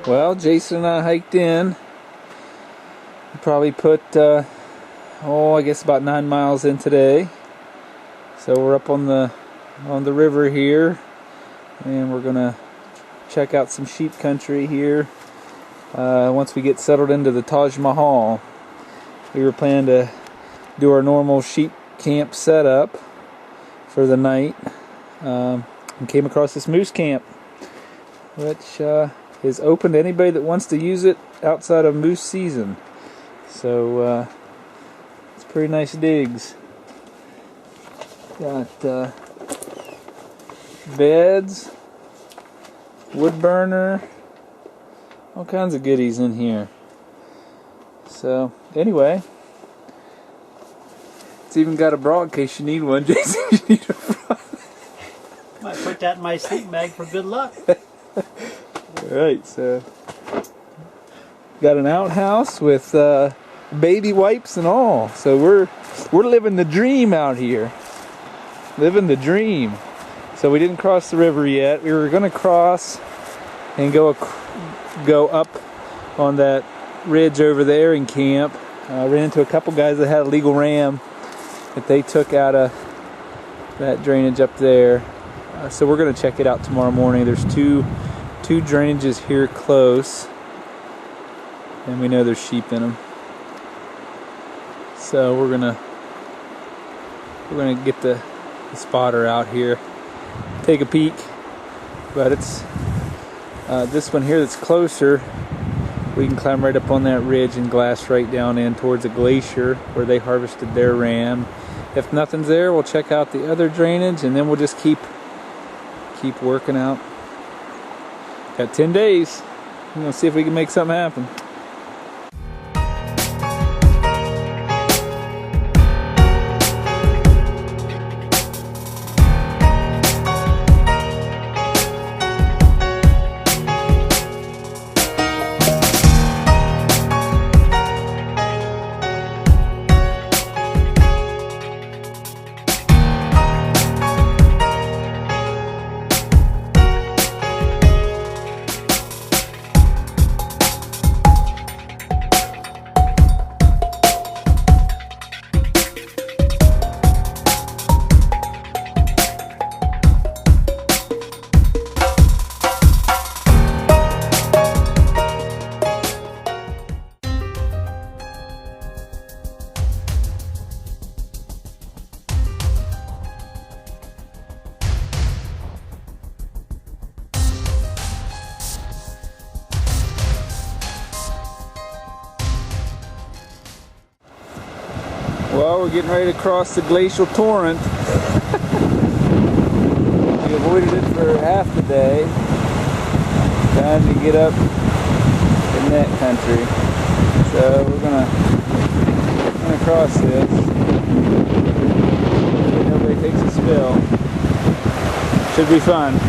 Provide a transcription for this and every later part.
Well, Jason and I hiked in. We probably put, I guess about 9 miles in today. So we're up on the river here, and we're gonna check out some sheep country here. Once we get settled into the Taj Mahal, we were planning to do our normal sheep camp setup for the night, and came across this moose camp, which is open to anybody that wants to use it outside of moose season. So it's pretty nice digs. Got beds, wood burner, all kinds of goodies in here. So anyway, it's even got a bra in case you need one. Jason, you need a bra. Might put that in my sleeping bag for good luck. Alright, so got an outhouse with baby wipes and all. So we're living the dream out here. Living the dream. So we didn't cross the river yet. We were going to cross and go up on that ridge over there and camp. Ran into a couple guys that had a legal ram that they took out of that drainage up there. So we're going to check it out tomorrow morning. There's two drainages here close, and we know there's sheep in them. So we're gonna get the spotter out here, take a peek. But it's this one here that's closer. We can climb right up on that ridge and glass right down in towards a glacier where they harvested their ram. If nothing's there, we'll check out the other drainage, and then we'll just keep working out. Got 10 days. We're gonna see if we can make something happen. Well, we're getting ready to cross the glacial torrent. We avoided it for half the day. Time to get up in that country. So we're gonna cross this. Hopefully nobody takes a spill. Should be fun.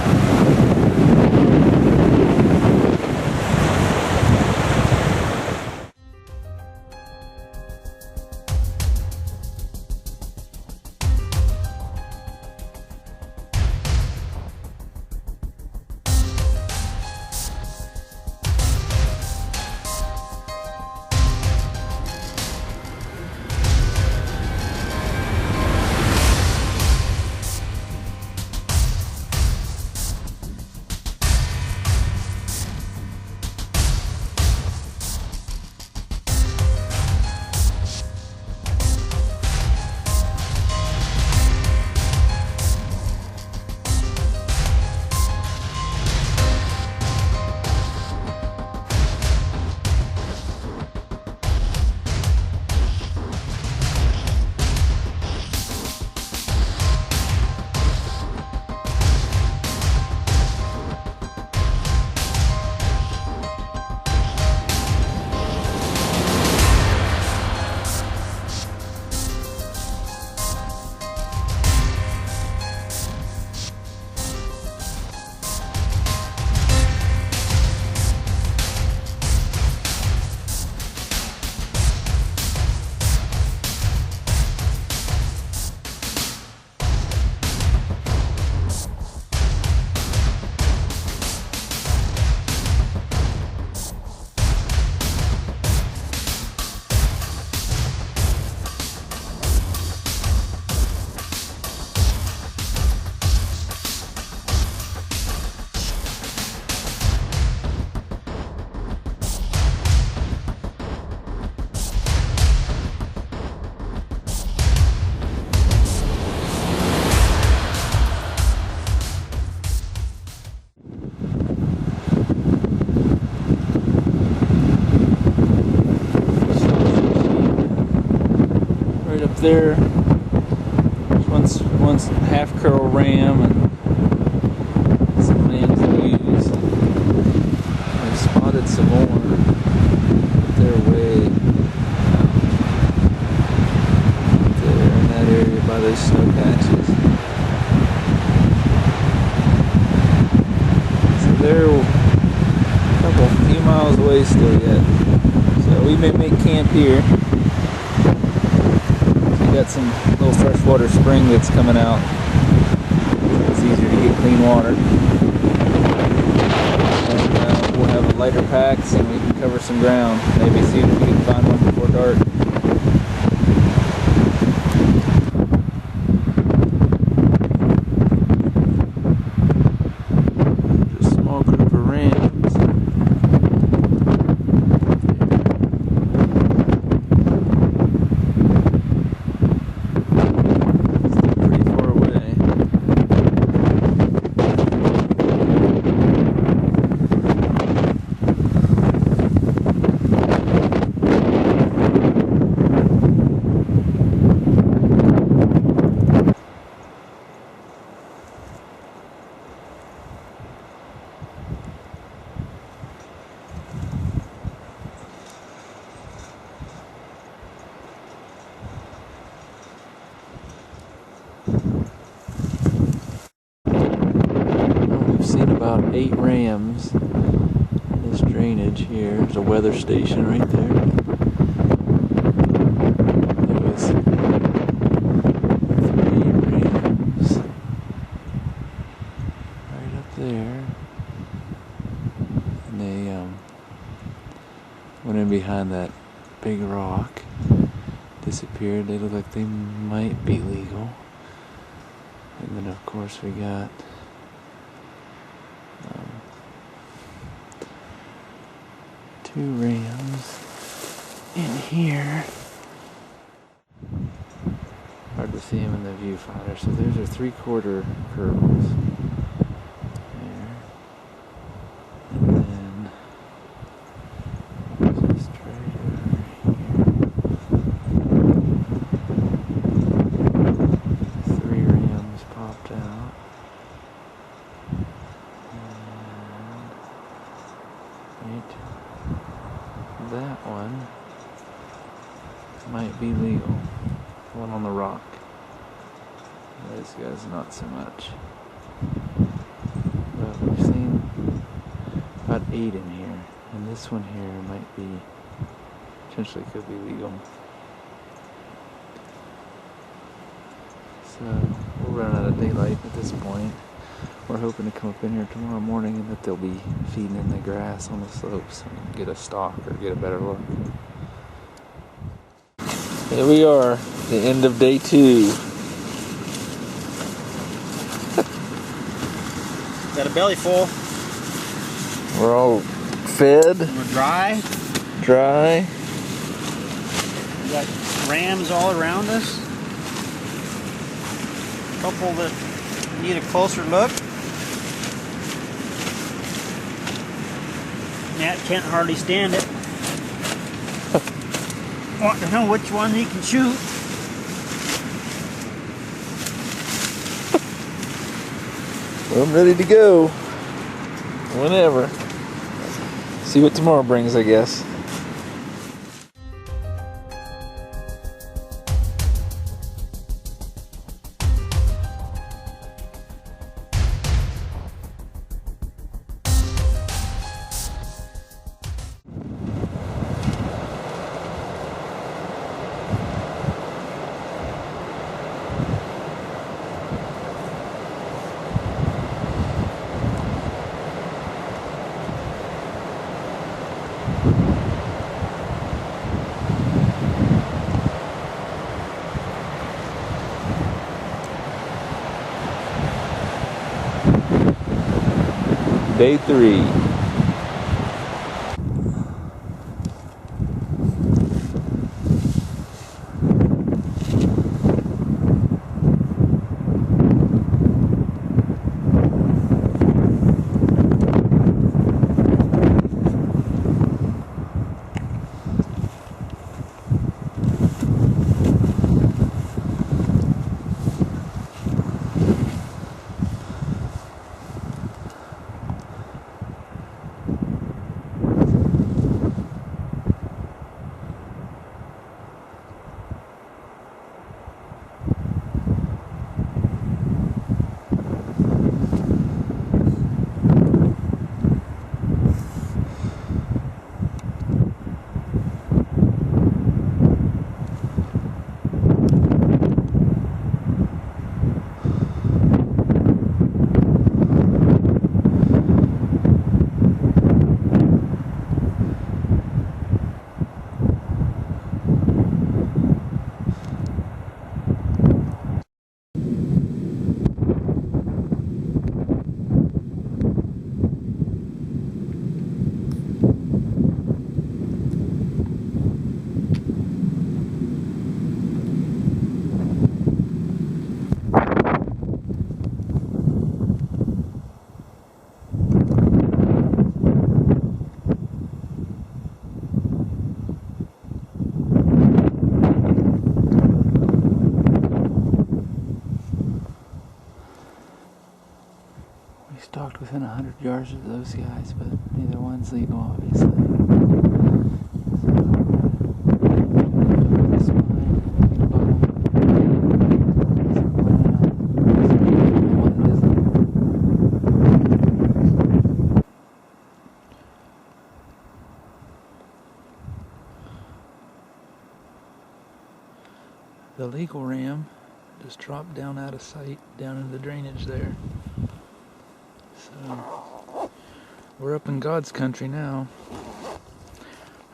there. One's half curl ram and some lambs and ewes. I've spotted some more, but they're way out there in that area by those snow patches. So they're a few miles away still yet. So we may make camp here. We got some little freshwater spring that's coming out. It's easier to get clean water. And we'll have a lighter packs and we can cover some ground. Maybe see if we can find one before dark. Just a small group of rams. Seen about 8 rams in this drainage here. There's a weather station right there. There was 3 rams right up there, and they went in behind that big rock, disappeared. They look like they might be legal. And then of course we got two rams in here. Hard to see them in the viewfinder. So there's our 3/4 curls there, and then just right over here, 3 rams popped out. Right. That one might be legal. The one on the rock. Those guys not so much. But we've seen about 8 in here. And this one here might be, potentially could be legal. So we'll run out of daylight at this point. We're hoping to come up in here tomorrow morning and that they'll be feeding in the grass on the slopes and get a stalk or get a better look. Here we are, the end of day 2. Got a belly full. We're all fed, We're dry. dry. We got rams all around us. A couple that need a closer look. Nat can't hardly stand it. Want to know which one he can shoot. Well, I'm ready to go. Whenever. See what tomorrow brings, I guess. Day 3. jars of those guys, but neither one's legal, obviously. The legal ram just dropped down out of sight, down in the drainage there. So, we're up in God's country now.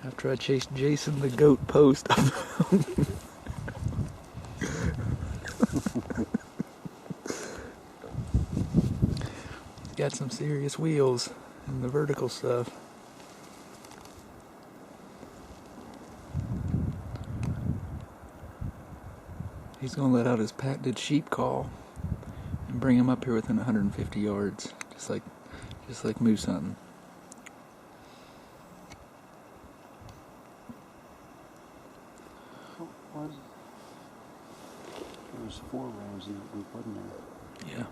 After I chased Jason the goat post up. He's got some serious wheels in the vertical stuff. He's gonna let out his patented sheep call and bring him up here within 150 yards, just like moose hunting. There's 4 rams in that group, wasn't there? Yeah.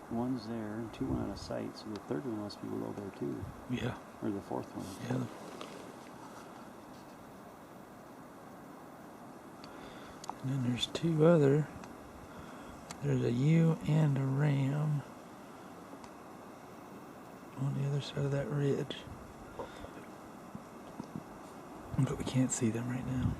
One's there, and 2 went out of sight, so the third one must be below there too. Yeah. Or the 4th one. Yeah. And then there's 2 other. There's a ewe and a ram on the other side of that ridge. But we can't see them right now.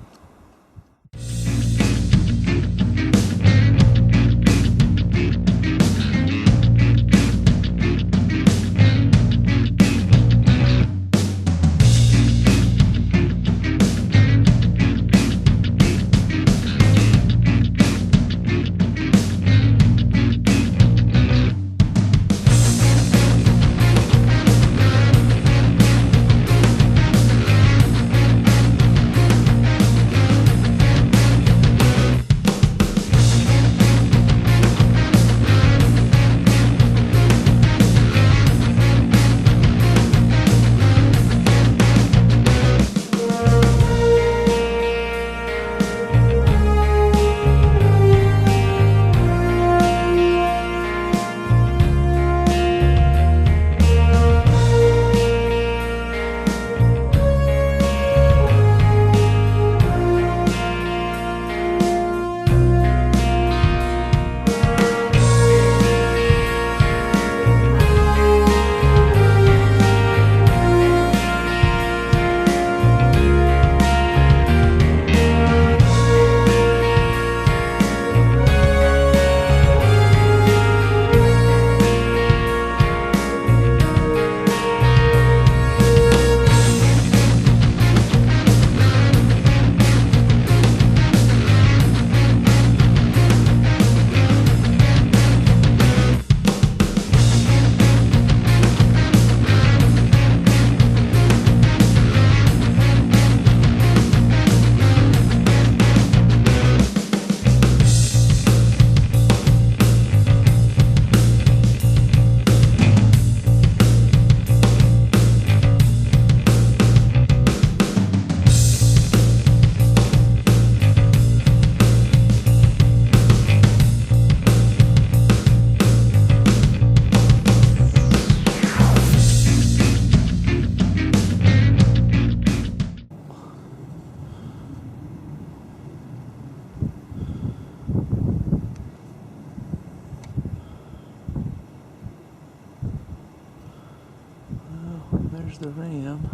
There's the ram,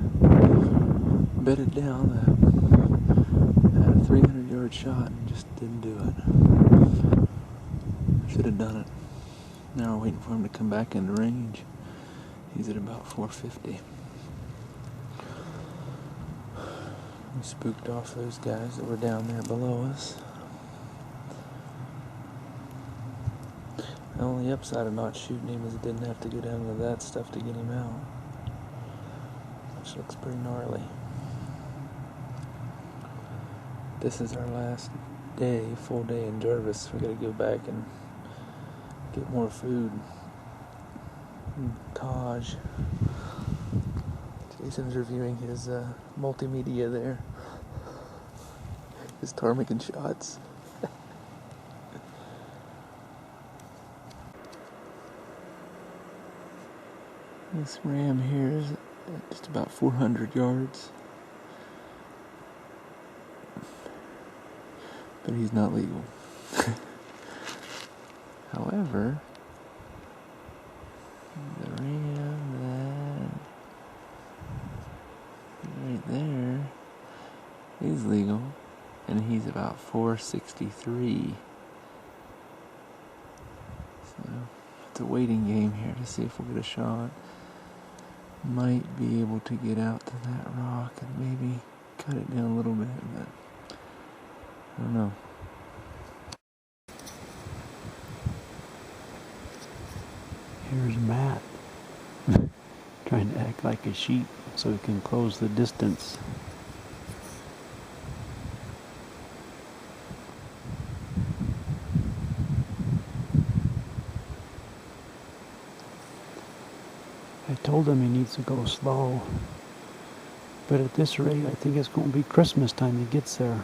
bedded down. I had a 300-yard shot and just didn't do it. Should have done it. Now we're waiting for him to come back into range. He's at about 450. We spooked off those guys that were down there below us. The only upside of not shooting him is it didn't have to go down to that stuff to get him out. Which looks pretty gnarly. This is our last day, full day in Jarvis. We gotta go back and get more food. Taj. Jason's reviewing his multimedia there. His ptarmigan shots. This ram here is at just about 400 yards. But he's not legal. However, the ram that right there is legal, and he's about 463. So it's a waiting game here to see if we'll get a shot. Might be able to get out to that rock and maybe cut it down a little bit, but I don't know. Here's Matt trying to act like a sheep so he can close the distance. I told him he needs to go slow, but at this rate I think it's going to be Christmas time he gets there.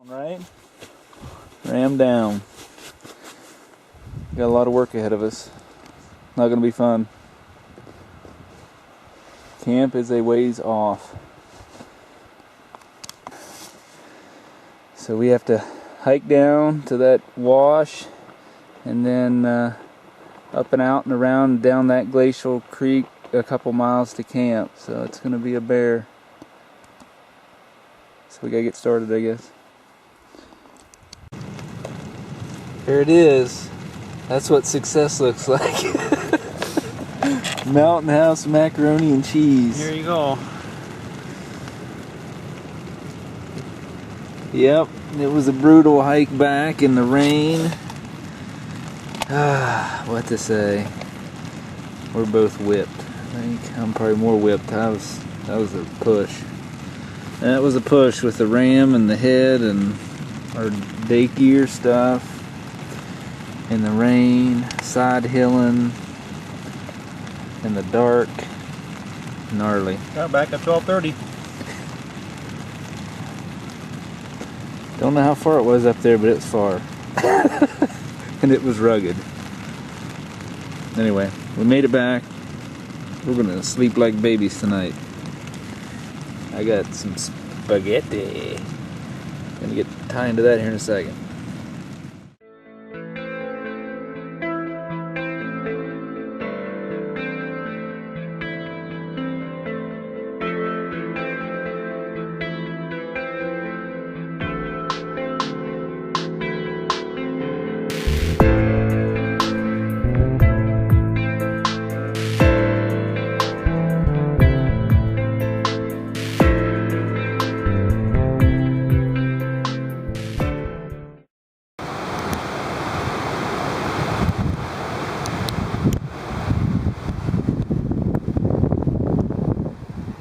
Right? Ram down. Got a lot of work ahead of us. Not gonna be fun. Camp is a ways off. So we have to hike down to that wash and then up and out and around down that glacial creek a couple miles to camp. So it's gonna be a bear. So we gotta get started, I guess. Here it is. That's what success looks like. Mountain House macaroni and cheese. Here you go. Yep, it was a brutal hike back in the rain. What to say? We're both whipped. I think I'm probably more whipped. That was a push. That was a push with the ram and the head and our day gear stuff. In the rain, side hilling, in the dark, gnarly. Got back at 12:30. Don't know how far it was up there, but it was far. And it was rugged. Anyway, we made it back. We're gonna sleep like babies tonight. I got some spaghetti. Gonna get tie into that here in a second.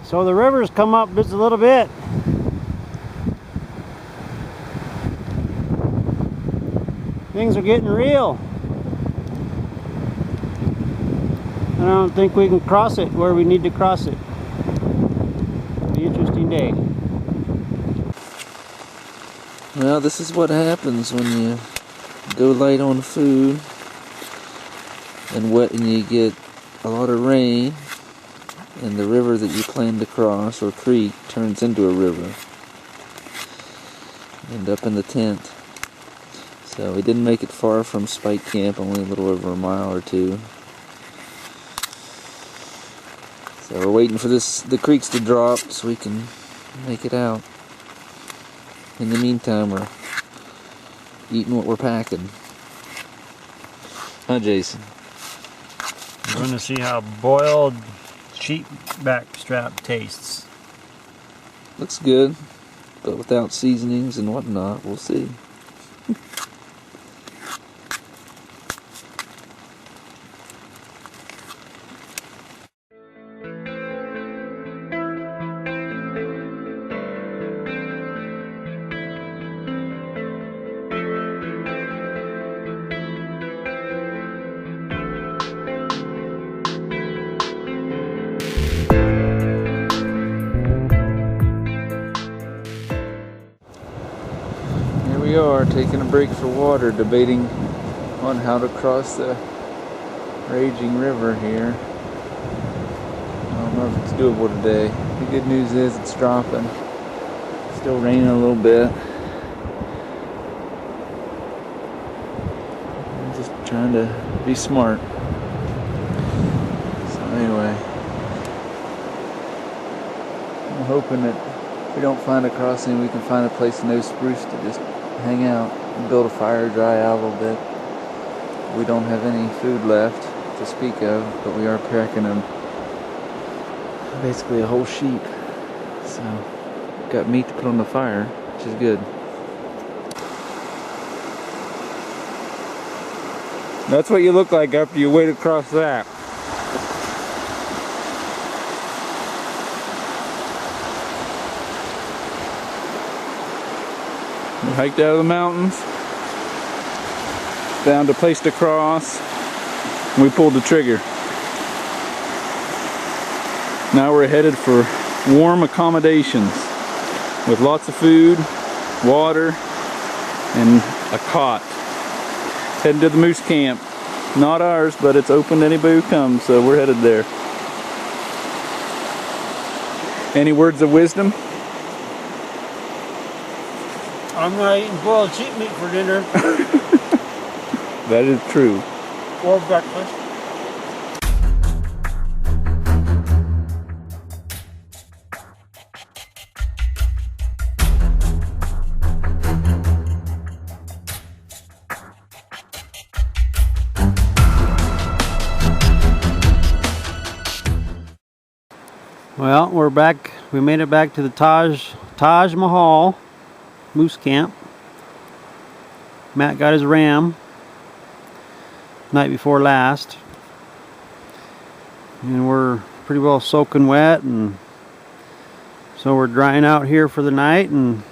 So the river's come up just a little bit. Things are getting real. I don't think we can cross it where we need to cross it. It'll be an interesting day. Well, this is what happens when you go light on food and you get a lot of rain, and the river that you plan to cross, or creek, turns into a river. End up in the tent. So we didn't make it far from Spike Camp, only a little over a mile or two. So we're waiting for the creeks to drop so we can make it out. In the meantime, we're eating what we're packing. Huh, Jason? We're going to see how boiled sheep backstrap tastes. Looks good, but without seasonings and whatnot. We'll see. We are taking a break for water, debating on how to cross the raging river here. I don't know if it's doable today. The good news is it's dropping. Still raining a little bit. I'm just trying to be smart. So anyway, I'm hoping that if we don't find a crossing, we can find a place in no spruce to just hang out and build a fire, dry out a little bit. We don't have any food left to speak of, but we are packing basically a whole sheep. So, got meat to put on the fire, which is good. That's what you look like after you wade across that. We hiked out of the mountains, found a place to cross, and we pulled the trigger. Now we're headed for warm accommodations with lots of food, water, and a cot. Heading to the moose camp. Not ours, but it's open to anybody who comes, so we're headed there. Any words of wisdom? I'm not eating boiled sheep meat for dinner. That is true. Or breakfast. Well, we're back. We made it back to the Taj Mahal Moose Camp. Matt got his ram night before last, and we're pretty well soaking wet, and so we're drying out here for the night. And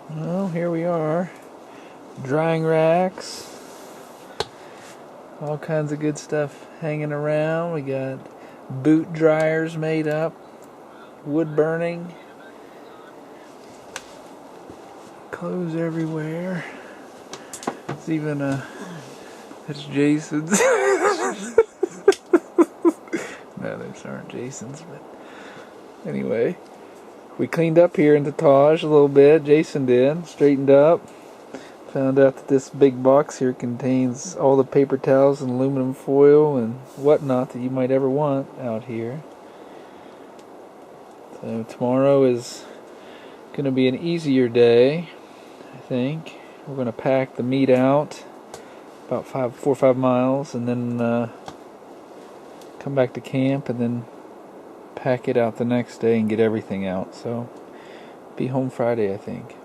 well, here we are, drying racks, all kinds of good stuff hanging around. We got boot dryers made up, wood burning, clothes everywhere. It's even that's Jason's. No, those aren't Jason's, but anyway, we cleaned up here in the Taj a little bit. Jason did, straightened up. Found out that this big box here contains all the paper towels and aluminum foil and whatnot that you might ever want out here. So tomorrow is going to be an easier day, I think. We're going to pack the meat out about 4 or 5 miles, and then come back to camp, and then pack it out the next day and get everything out. So be home Friday, I think.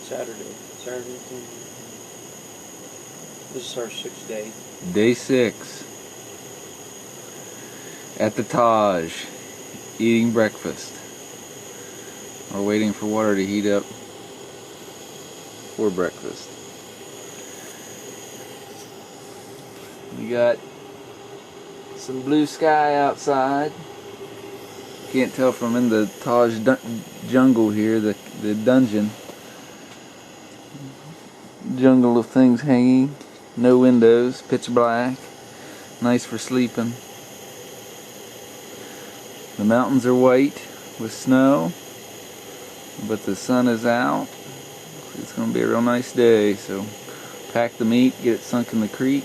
Saturday. This is our 6th day. Day 6 at the Taj, eating breakfast. We're waiting for water to heat up for breakfast. We got some blue sky outside. Can't tell from in the Taj jungle here, the dungeon. Jungle of things hanging, no windows, pitch black, nice for sleeping. The mountains are white with snow, but the sun is out. It's going to be a real nice day, so pack the meat, get it sunk in the creek,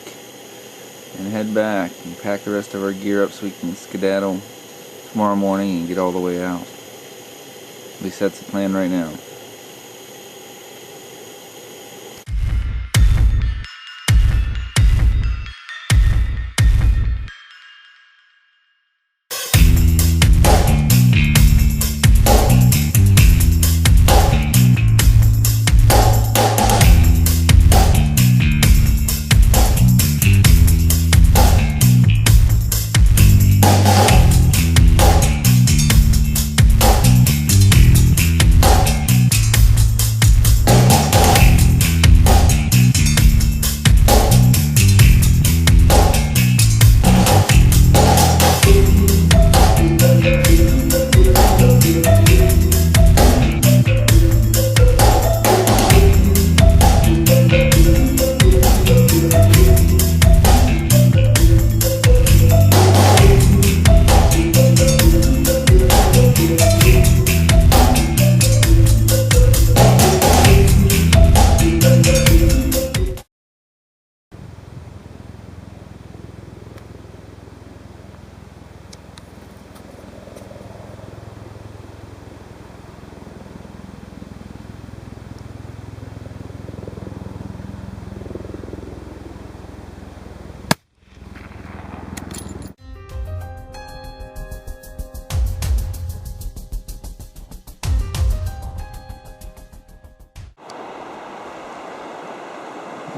and head back and pack the rest of our gear up so we can skedaddle tomorrow morning and get all the way out. At least that's the plan right now.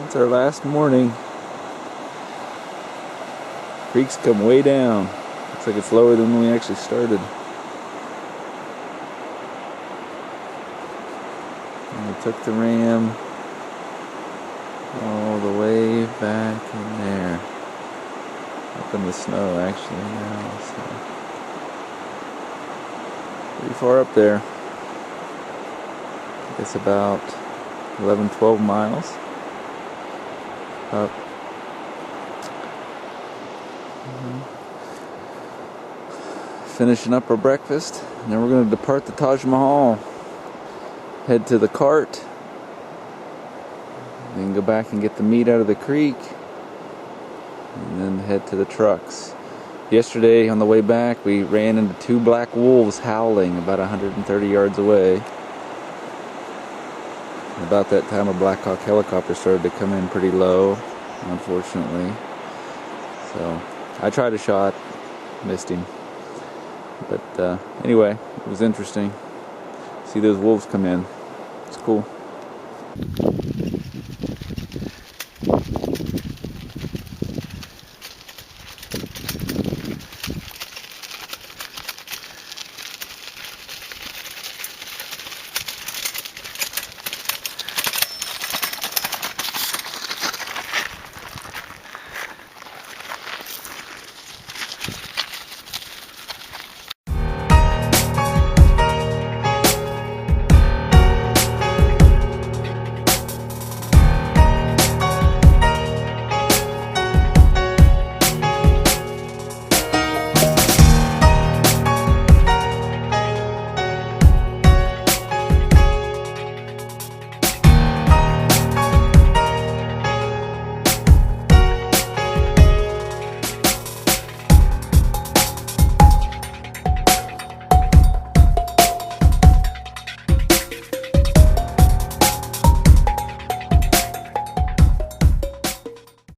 It's our last morning. Creek's come way down. Looks like it's lower than when we actually started. And we took the ram all the way back in there. Up in the snow actually now. So pretty far up there. It's about 11-12 miles up. Finishing up our breakfast, and then we're going to depart the Taj Mahal, head to the cart, then go back and get the meat out of the creek, and then head to the trucks. Yesterday on the way back we ran into 2 black wolves howling about 130 yards away. About that time a Black Hawk helicopter started to come in pretty low, unfortunately. So I tried a shot, missed him. But anyway, it was interesting. See those wolves come in. It's cool.